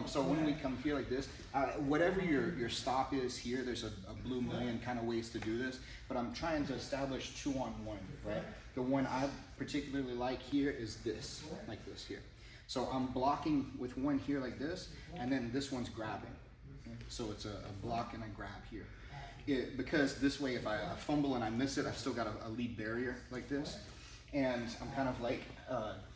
So when we come here like this, whatever your stop is here, there's a blue million kind of ways to do this, but I'm trying to establish 2-on-1, right? The one I particularly like here is this, like this here. So I'm blocking with one here like this, and then this one's grabbing. Okay? So it's a block and a grab here. Because this way, if I fumble and I miss it, I've still got a lead barrier like this. And I'm kind of like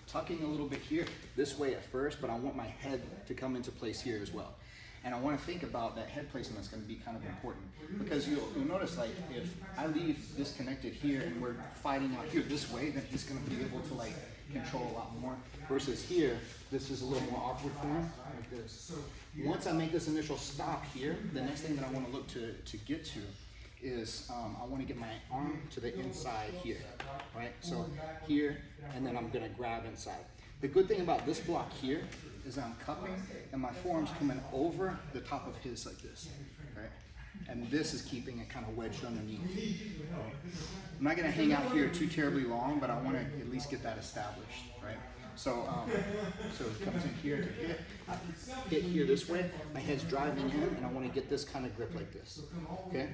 tucking a little bit here this way at first, but I want my head to come into place here as well. And I want to think about that head placement. That's going to be kind of important, because you'll notice, like, if I leave disconnected here and we're fighting out here this way, then he's going to be able to like control a lot more, versus here this is a little more awkward for him, like this. Once I make this initial stop here, the next thing that I want to look to get to is I want to get my arm to the inside here, right? So here, and then I'm going to grab inside. The good thing about this block here is I'm cupping and my forearm's coming over the top of his like this, right? And this is keeping it kind of wedged underneath. Right? I'm not going to hang out here too terribly long, but I want to at least get that established, right? So, so it comes in here to hit. I hit here this way. My head's driving in, and I want to get this kind of grip like this. Okay.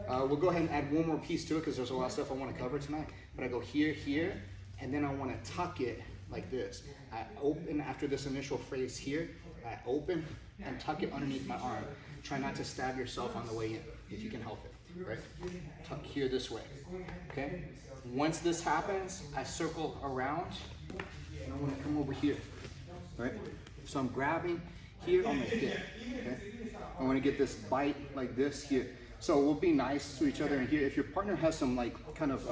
We'll go ahead and add one more piece to it because there's a lot of stuff I want to cover tonight. But I go here, here, and then I want to tuck it like this. I open after this initial phrase here. I open and tuck it underneath my arm. Try not to stab yourself on the way in if you can help it. Right. Tuck here this way. Okay. Once this happens, I circle around. And I want to come over here, right? So I'm grabbing here on the hip, okay? I want to get this bite like this here. So we'll be nice to each other in here. If your partner has some like kind of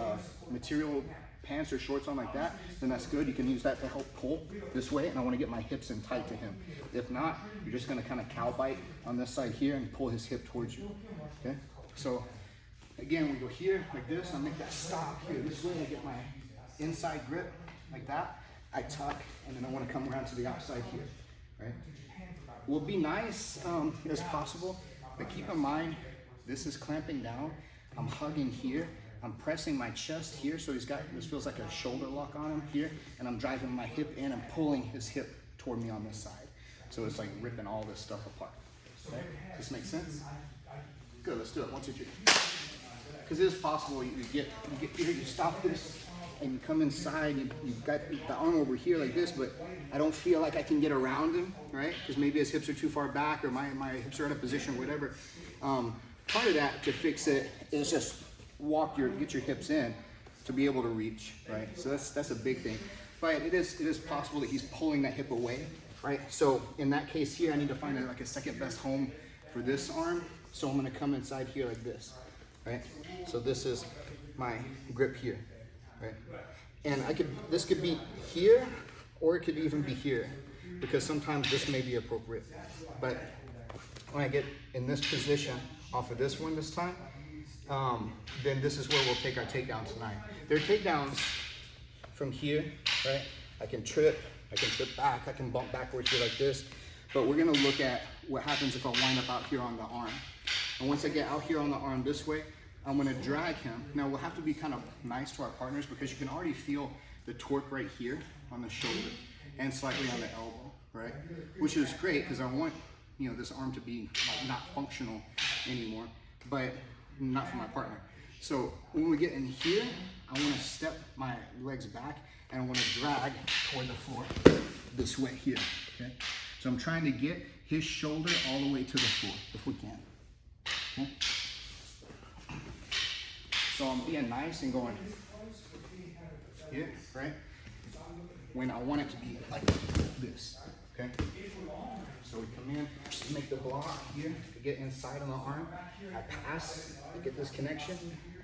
material pants or shorts on like that, then that's good. You can use that to help pull this way, and I want to get my hips in tight to him. If not, you're just going to kind of cow bite on this side here and pull his hip towards you, okay? So again, we go here like this. I make that stop here this way. I get my inside grip like that. I tuck, and then I want to come around to the outside here, right? We'll be nice as possible, but keep in mind, this is clamping down. I'm hugging here. I'm pressing my chest here, so this feels like a shoulder lock on him here, and I'm driving my hip in and pulling his hip toward me on this side. So it's like ripping all this stuff apart, okay? Does this make sense? Good, let's do it, 1, 2, 3. Because it is possible you get here, you stop this, and you come inside, you've got the arm over here like this, but I don't feel like I can get around him, right? Because maybe his hips are too far back, or my hips are out of position or whatever. Part of that to fix it is just get your hips in to be able to reach, right? So that's a big thing. But it is possible that he's pulling that hip away, right? So in that case here, I need to find like a second best home for this arm. So I'm gonna come inside here like this, right? So this is my grip here. Right. And this could be here, or it could even be here, because sometimes this may be appropriate. But when I get in this position off of this one this time, then this is where we'll take our takedown tonight. There are takedowns from here, right? I can trip back, I can bump backward here like this, but we're gonna look at what happens if I wind up out here on the arm. And once I get out here on the arm this way, I'm gonna drag him. Now we'll have to be kind of nice to our partners, because you can already feel the torque right here on the shoulder and slightly on the elbow, right? Which is great, because I want, you know, this arm to be like not functional anymore, but not for my partner. So when we get in here, I wanna step my legs back, and I wanna drag toward the floor this way here, okay? So I'm trying to get his shoulder all the way to the floor, if we can, okay? So I'm being nice and going here, right? When I want it to be like this, okay? So we come in, make the block here to get inside on the arm. I pass to get this connection.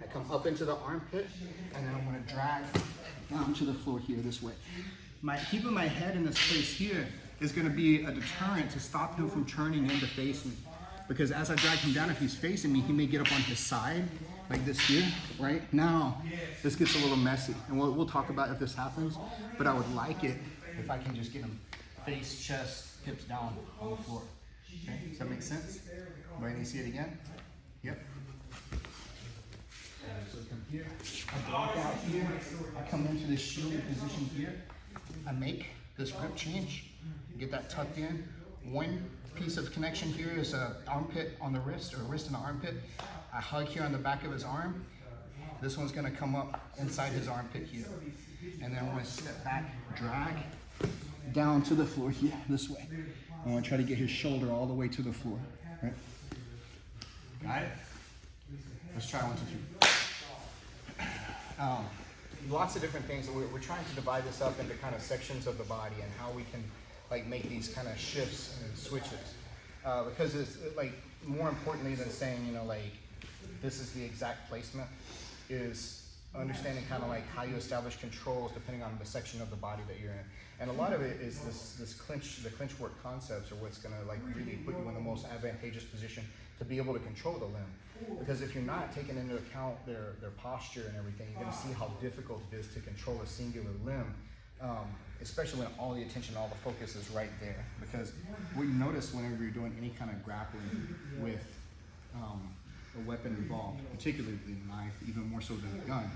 I come up into the armpit, and then I'm gonna drag down to the floor here this way. Keeping my head in this place here is gonna be a deterrent to stop him from turning in to face me. Because as I drag him down, if he's facing me, he may get up on his side, like this here, right? Now, this gets a little messy, and we'll talk about if this happens, but I would like it if I can just get him face, chest, hips down on the floor. Okay, does that make sense? Everybody need to see it again? Yep. So come here, I block out here, I come into this shielded position here, I make this grip change, get that tucked in, one piece of connection here is an armpit on the wrist, or wrist and the armpit. I hug here on the back of his arm. This one's gonna come up inside his armpit here. And then we're gonna step back, drag down to the floor here, this way. I wanna try to get his shoulder all the way to the floor, right? Got it? Let's try 1, 2, 3. Lots of different things. We're trying to divide this up into kind of sections of the body and how we can like make these kind of shifts and switches. Because it's like more importantly than saying, you know, like this is the exact placement, is understanding kind of like how you establish controls depending on the section of the body that you're in. And a lot of it is the clinch work concepts are what's gonna like really put you in the most advantageous position to be able to control the limb. Because if you're not taking into account their posture and everything, you're gonna see how difficult it is to control a singular limb, especially when all the attention, all the focus is right there. Because what you notice whenever you're doing any kind of grappling with a weapon involved, particularly the knife, even more so than a gun,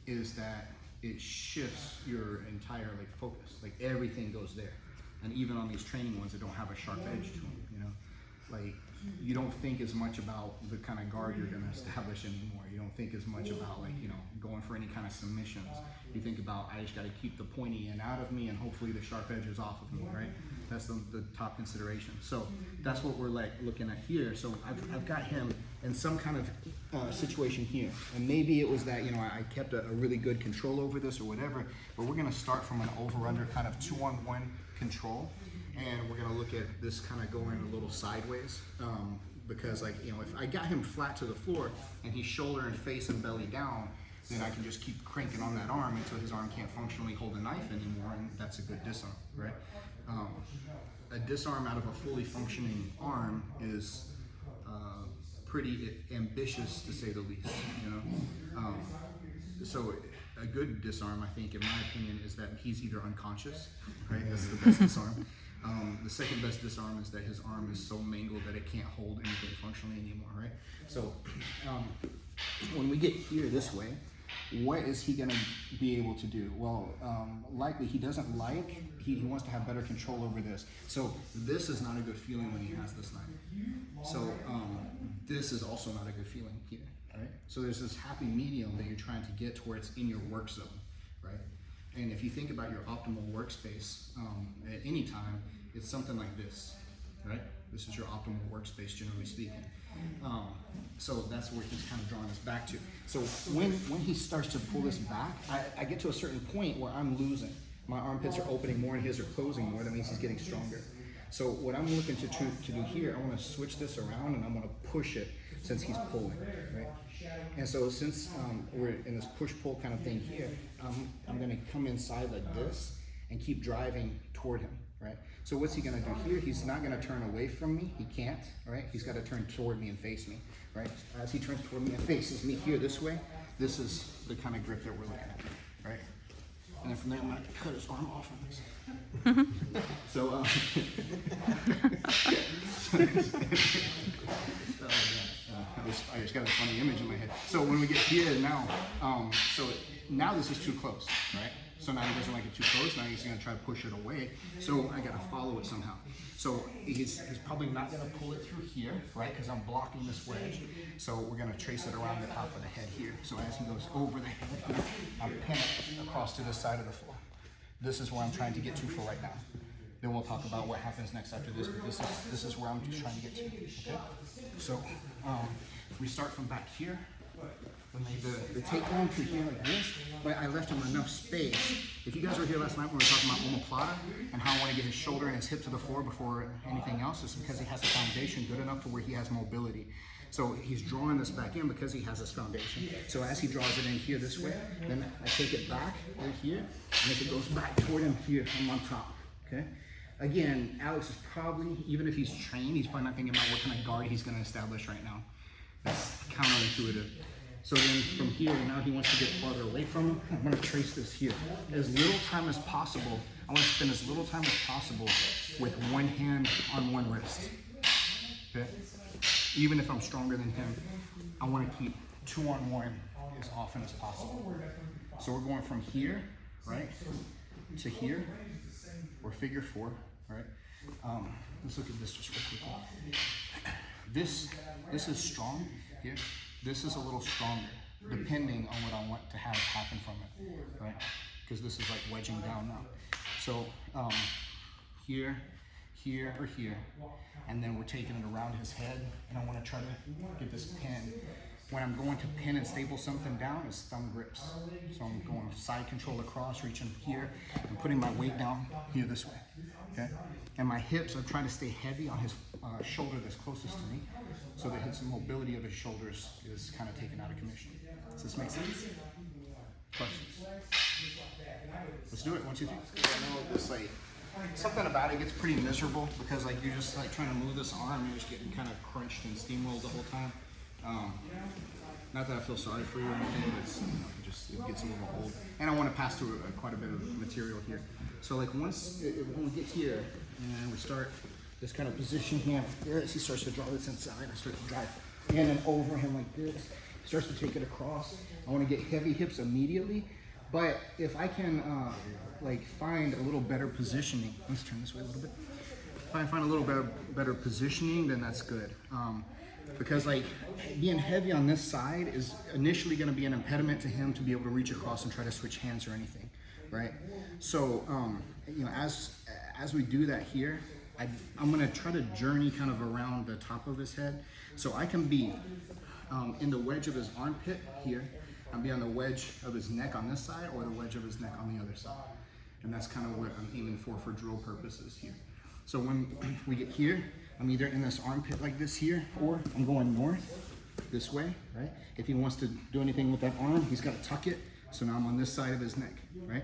is that it shifts your entire like focus. Like everything goes there. And even on these training ones that don't have a sharp edge to them, you know, like you don't think as much about the kind of guard you're going to establish anymore. You don't think as much about like, you know, going for any kind of submissions. You think about, I just got to keep the pointy end out of me and hopefully the sharp edge is off of me, right? That's the top consideration. So that's what we're like looking at here. So I've got him in some kind of situation here. And maybe it was that, you know, I kept a really good control over this or whatever, but we're going to start from an over-under kind of 2-on-1 control. And we're gonna look at this kind of going a little sideways because, like, you know, if I got him flat to the floor and he's shoulder and face and belly down, then I can just keep cranking on that arm until his arm can't functionally hold a knife anymore, and that's a good disarm, right? A disarm out of a fully functioning arm is pretty ambitious, to say the least, you know? So a good disarm, I think, in my opinion, is that he's either unconscious, right? That's the best disarm. The second best disarm is that his arm is so mangled that it can't hold anything functionally anymore, right? So when we get here this way, what is he gonna be able to do? Well, likely he doesn't like, he wants to have better control over this. So this is not a good feeling when he has this knife. So this is also not a good feeling here, right? So there's this happy medium that you're trying to get towards in your work zone, right? And if you think about your optimal workspace at any time, it's something like this, right? This is your optimal workspace, generally speaking. So that's where he's kind of drawing us back to. So when he starts to pull this back, I get to a certain point where I'm losing. My armpits are opening more and his are closing more. That means he's getting stronger. So what I'm looking to do here, I want to switch this around and I'm going to push it since he's pulling, right? And so since we're in this push-pull kind of thing here, I'm going to come inside like this and keep driving toward him, right? So what's he going to do here? He's not going to turn away from me. He can't, right? He's got to turn toward me and face me, right? As he turns toward me and faces me here this way, this is the kind of grip that we're looking at, right? And then from there, I'm going to cut his arm off on this. So, I just got a funny image in my head. So when we get here now, so now this is too close, right? So now he doesn't like it too close. Now he's gonna try to push it away. So I gotta follow it somehow. So he's probably not gonna pull it through here, right? Because I'm blocking this wedge. So we're gonna trace it around the top of the head here. So as he goes over the head here, I'm pinning it across to this side of the floor. This is where I'm trying to get to for right now. Then we'll talk about what happens next after this, but this is where I'm just trying to get to, okay? So we start from back here. We made the takedown to here like this, but I left him enough space. If you guys were here last night when we were talking about omoplata and how I want to get his shoulder and his hip to the floor before anything else, it's because he has a foundation good enough to where he has mobility. So he's drawing this back in because he has this foundation. So as he draws it in here this way, then I take it back right here, and if it goes back toward him here, I'm on top, okay? Again, Alex is probably, even if he's trained, he's probably not thinking about what kind of guard he's gonna establish right now. That's counterintuitive. So then from here, now he wants to get farther away from him. I'm gonna trace this here. As little time as possible, I wanna spend as little time as possible with one hand on one wrist, okay? Even if I'm stronger than him, I wanna keep 2-on-1 as often as possible. So we're going from here, right, to here, or figure 4, right? Let's look at this just real quickly. This is strong here. This is a little stronger, depending on what I want to have happen from it, right? Because this is like wedging down now. So here, here, or here, and then we're taking it around his head, and I want to try to get this pin. When I'm going to pin and staple something down, is thumb grips. So I'm going side control across, reaching here, and putting my weight down here this way, okay? And my hips, I'm trying to stay heavy on his shoulder that's closest to me, so that his mobility of his shoulders is kind of taken out of commission. Does this make sense? Questions? Let's do it, 1, 2, 3. I know this, like, something about it gets pretty miserable, because like you're just like trying to move this arm, you're just getting kind of crunched and steamrolled the whole time. Not that I feel sorry for you or anything, but it's, it gets a little old. And I want to pass through quite a bit of material here. So like when we get here and we start this kind of position here, as he starts to draw this inside, I start to drive in and over him like this. He starts to take it across. I want to get heavy hips immediately, but if I can like find a little better positioning, let's turn this way a little bit. If I find a little better positioning, then that's good. Because like being heavy on this side is initially going to be an impediment to him to be able to reach across and try to switch hands or anything, right? So you know, as we do that here, I'm going to try to journey kind of around the top of his head, so I can be in the wedge of his armpit here, and be on the wedge of his neck on this side, or the wedge of his neck on the other side, and that's kind of what I'm aiming for drill purposes here. So when we get here, I'm either in this armpit like this here, or I'm going north this way, right? If he wants to do anything with that arm, he's got to tuck it. So now I'm on this side of his neck, right?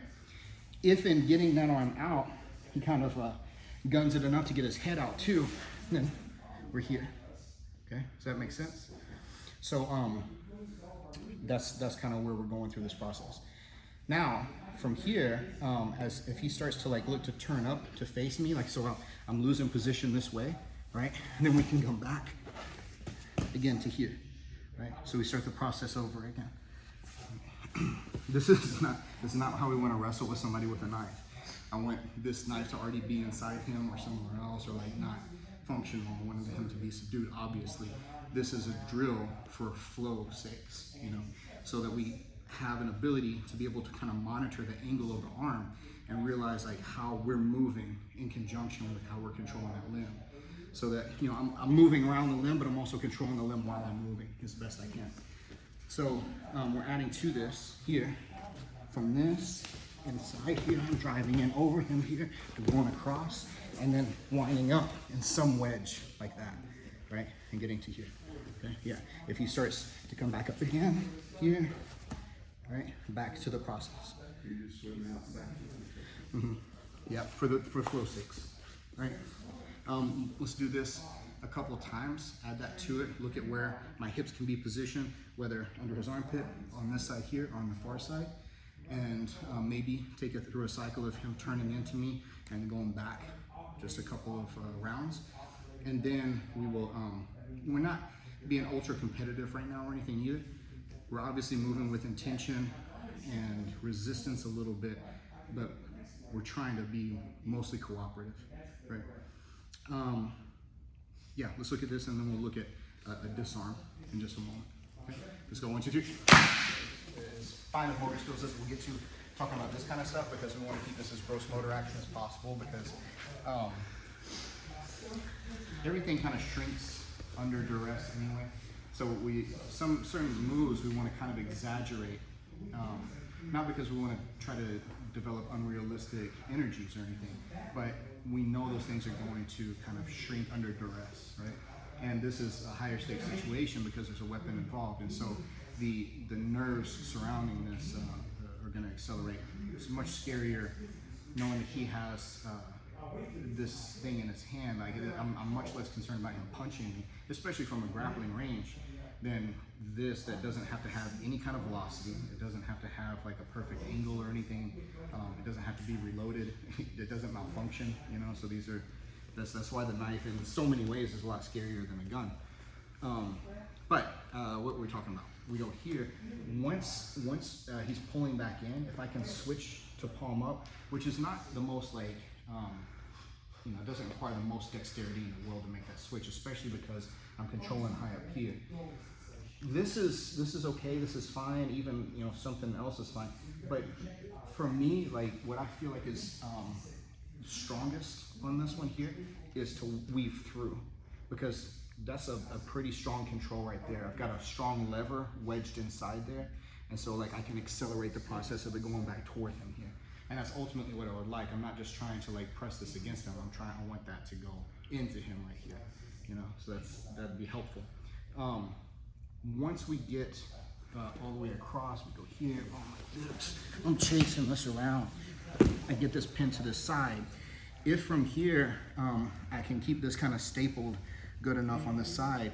If in getting that arm out, he kind of guns it enough to get his head out too, then we're here, okay? Does that make sense? So that's kind of where we're going through this process. Now, from here, as if he starts to like look to turn up to face me, like so I'm losing position this way, right? And then we can come back again to here, right? So we start the process over again. This is not how we want to wrestle with somebody with a knife. I want this knife to already be inside him or somewhere else, or like not functional. I want him to be subdued, obviously. This is a drill for flow sakes, you know, so that we have an ability to be able to kind of monitor the angle of the arm and realize like how we're moving in conjunction with how we're controlling that limb. So that, you know, I'm moving around the limb, but I'm also controlling the limb while I'm moving as best I can. So we're adding to this here, from this inside here, I'm driving in over him here, going across, and then winding up in some wedge like that, right? And getting to here, okay? Yeah, if he starts to come back up again, here, right? Back to the process. You just swim out back. Mm-hmm. Yeah, for flow sakes, right? Let's do this a couple times, add that to it, look at where my hips can be positioned, whether under his armpit, on this side here, or on the far side, and maybe take it through a cycle of him turning into me and going back just a couple of rounds. And then we will, we're not being ultra competitive right now or anything either. We're obviously moving with intention and resistance a little bit, but we're trying to be mostly cooperative, right? Yeah, let's look at this, and then we'll look at a disarm in just a moment. Okay? Let's go 1, 2, 3. As fine as motor skills as we'll get to talking about this kind of stuff, because we want to keep this as gross motor action as possible, because everything kind of shrinks under duress anyway. So some certain moves we want to kind of exaggerate, not because we want to try to develop unrealistic energies or anything, but we know those things are going to kind of shrink under duress, right? And this is a higher stakes situation because there's a weapon involved, and so the nerves surrounding this are going to accelerate. It's much scarier knowing that he has this thing in his hand. Like I'm much less concerned about him punching me, especially from a grappling range, than this that doesn't have to have any kind of velocity. It doesn't have to have like a perfect angle or anything. It doesn't have to be reloaded. It doesn't malfunction, you know. So that's why the knife in so many ways is a lot scarier than a gun. But what we're talking about, we go here. Once he's pulling back in, if I can switch to palm up, which is not the most like it doesn't require the most dexterity in the world to make that switch, especially because I'm controlling high up here. This is okay, this is fine, even, something else is fine. But for me, like, what I feel like is strongest on this one here is to weave through, because that's a pretty strong control right there. I've got a strong lever wedged inside there, and so like I can accelerate the process of it going back toward him here. And that's ultimately what I would like. I'm not just trying to like press this against him. I want that to go into him right here, so that'd be helpful. Once we get all the way across, we go here, like this. I'm chasing this around. I get this pin to the side. If from here, I can keep this kind of stapled good enough on the side,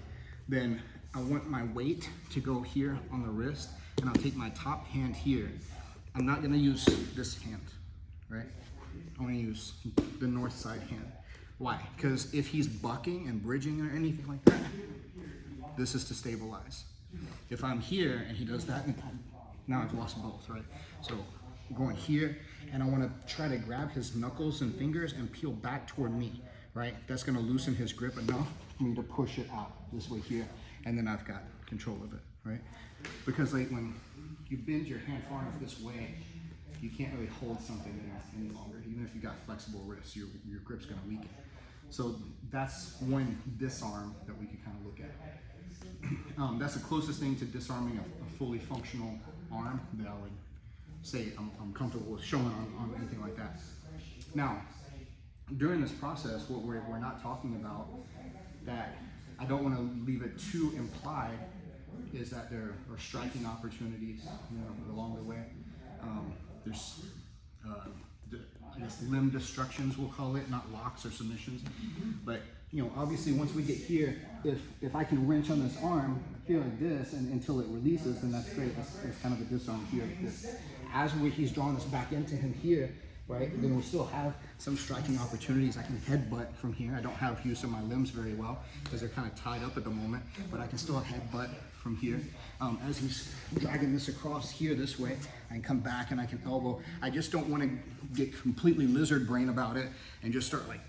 then I want my weight to go here on the wrist, and I'll take my top hand here. I'm not gonna use this hand, right? I'm gonna use the north side hand. Why? Because if he's bucking and bridging or anything like that, this is to stabilize. If I'm here and he does that, now I've lost both, right? So I'm going here, and I want to try to grab his knuckles and fingers and peel back toward me, right? That's going to loosen his grip enough for me to push it out this way here, and then I've got control of it, right? Because like when you bend your hand far enough this way, you can't really hold something there any longer. Even if you got flexible wrists, your grip's going to weaken. So that's one disarm that we can kind of look at. That's the closest thing to disarming a fully functional arm that I would say I'm comfortable with showing on anything like that. Now, during this process, what we're not talking about, that I don't want to leave it too implied, is that there are striking opportunities along the way. There's I guess limb destructions, we'll call it, not locks or submissions. But obviously once we get here, if I can wrench on this arm here like this and until it releases, then that's great. That's kind of a disarm here like this. As he's drawing this back into him here, right, then we still have some striking opportunities. I can headbutt from here. I don't have use of my limbs very well because they're kind of tied up at the moment, but I can still headbutt from here. As he's dragging this across here this way, I can come back and I can elbow. I just don't want to get completely lizard brain about it and just start like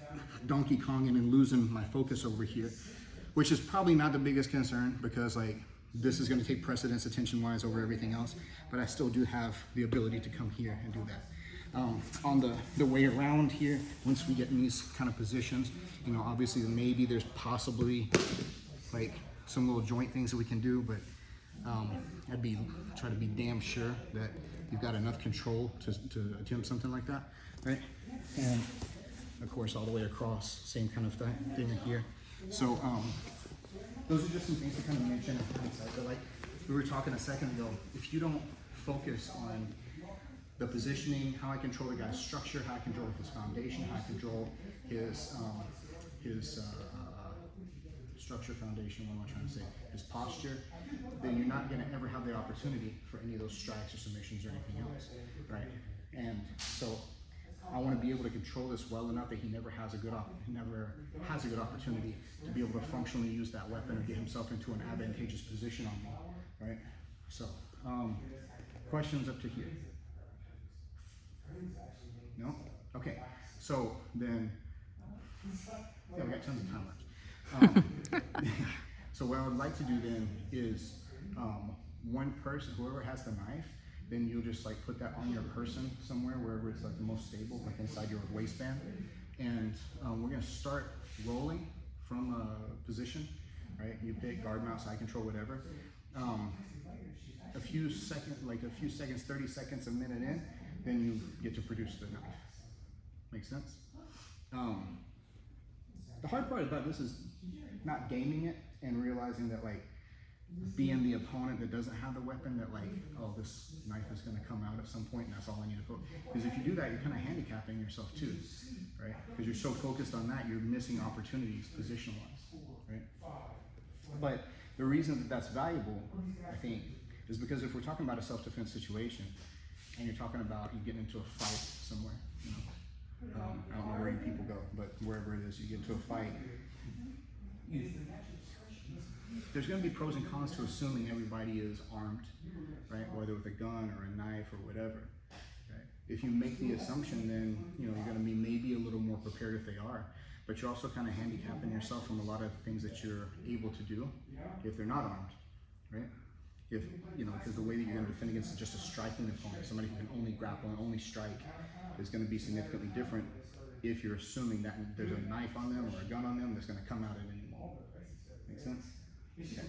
Donkey Konging and losing my focus over here, which is probably not the biggest concern because like this is going to take precedence attention-wise over everything else, but I still do have the ability to come here and do that. On the way around here, once we get in these kind of positions, obviously maybe there's possibly like some little joint things that we can do, but I'd try to be damn sure that you've got enough control to attempt something like that, right? And of course, all the way across, same kind of thing here. So those are just some things to kind of mention in hindsight. But like we were talking a second ago, if you don't focus on the positioning, how I control the guy's structure, how I control his foundation, how I control his structure, foundation, what am I trying to say, his posture, then you're not going to ever have the opportunity for any of those strikes or submissions or anything else, right? And so I want to be able to control this well enough that he never has a good opportunity to be able to functionally use that weapon or get himself into an advantageous position on me, right? So, questions up to here? No? Okay. So then, yeah, we got tons of time left. So what I would like to do then is one person, whoever has the knife, then you'll just like put that on your person somewhere, wherever it's like the most stable, like inside your waistband. And we're gonna start rolling from a position, right? You pick guard mount, side control, whatever. A few seconds, 30 seconds, a minute in, then you get to produce the knife. Make sense? The hard part about this is not gaming it and realizing that like being the opponent that doesn't have the weapon, that like, oh, this knife is going to come out at some point and that's all I need to focus. Because if you do that, you're kind of handicapping yourself too, right? Because you're so focused on that, you're missing opportunities position-wise, right? But the reason that that's valuable, I think, is because if we're talking about a self-defense situation and you're talking about you getting into a fight somewhere, I don't know where you people go, but wherever it is, you get into a fight, there's going to be pros and cons to assuming everybody is armed, right? Whether with a gun or a knife or whatever, right? If you make the assumption, then you know you're going to be maybe a little more prepared if they are, but you're also kind of handicapping yourself from a lot of things that you're able to do if they're not armed, right? If you know, because the way that you're going to defend against just a striking opponent, somebody who can only grapple and only strike, is going to be significantly different if you're assuming that there's a knife on them or a gun on them that's going to come out at any moment. Make sense? Okay.